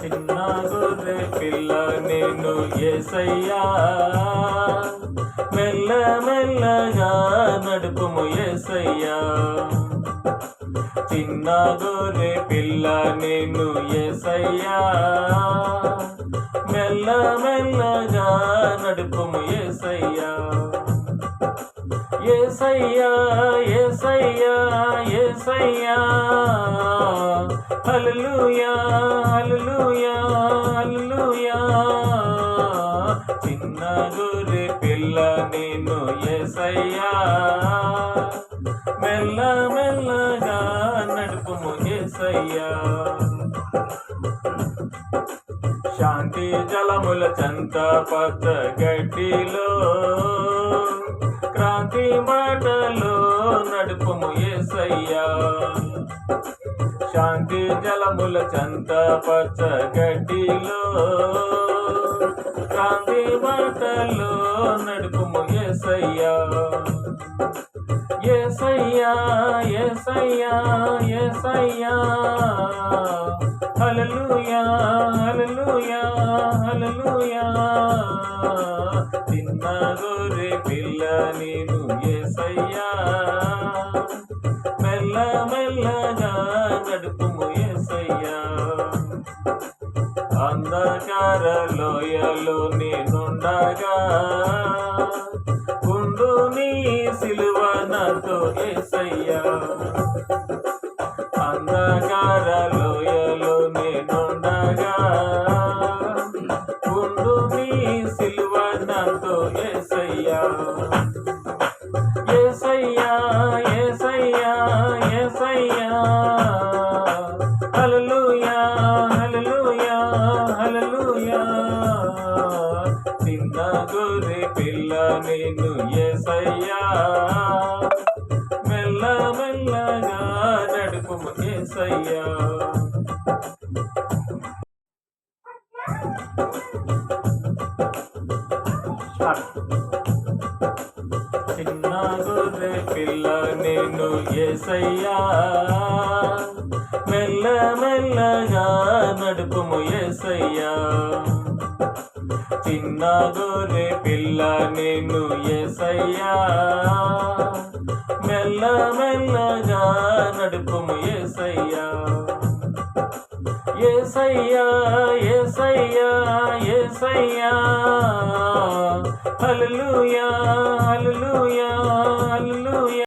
చిన్న గొర్రె పిల్ల నేను యేసయ్యా, మెల్ల మెల్లగా నడుపుము యేసయ్యా. చిన్న గొర్రె పిల్ల నేను యేసయ్యా, మెల్ల మెల్లగా నడుపుము యేసయ్యా. యేసయ్యా యేసయ్యా యేసయ్యా, హల్లెలూయా హల్లెలూయా హల్లెలూయా. చిన్న గొర్రె పిల్ల నేను యేసయ్యా, మెల్ల మెల్లగా నడుపుము యేసయ్యా. శాంతి జలముల చెంత పచ్చ గడ్డిలో, క్రాంతి బాటలో నడుపుము యేసయ్యా. శాంతి జలముల చెంత పచ్చ గడ్డిలో, క్రాంతి బాటలో నడుపుము యేసయ్యా. యేసయ్యా యేసయ్యా యేసయ్యా, హల్లెలూయా హల్లెలూయా హల్లెలూయా. చిన్న గొర్రె పిల్ల నేను యేసయ్యా, మెల్ల మెల్లగా నడుపుము యేసయ్యా. అంధకార లోయలో నేనుండగా, ఉండు నీ సిలువ నాతో యేసయ్యా. అంధకార లోయలో నేనుండగా, ఉండు నీ సిలువ నాతో యేసయ్యా. యేసయ్యా యేసయ్యా యేసయ్యా, హల్లెలూయా హల్లెలూయా హల్లెలూయా. చిన్న గొర్రె పిల్ల నేను యేసయ్యా, మెల్ల మెల్లగా నడుపుము యేసయ్యా. చిన్న గొర్రె పిల్ల నేను యేసయ్యా, మెల్ల మెల్లగా నడుపుము యేసయ్యా. చిన్న గొర్రె పిల్ల నేను యేసయ్యా, మెల్ల మెల్లగా నడుపుము యేసయ్యా. యేసయ్యా యేసయ్యా యేసయ్యా, హల్లెలూయా హల్లెలూయా హల్లెలూయా.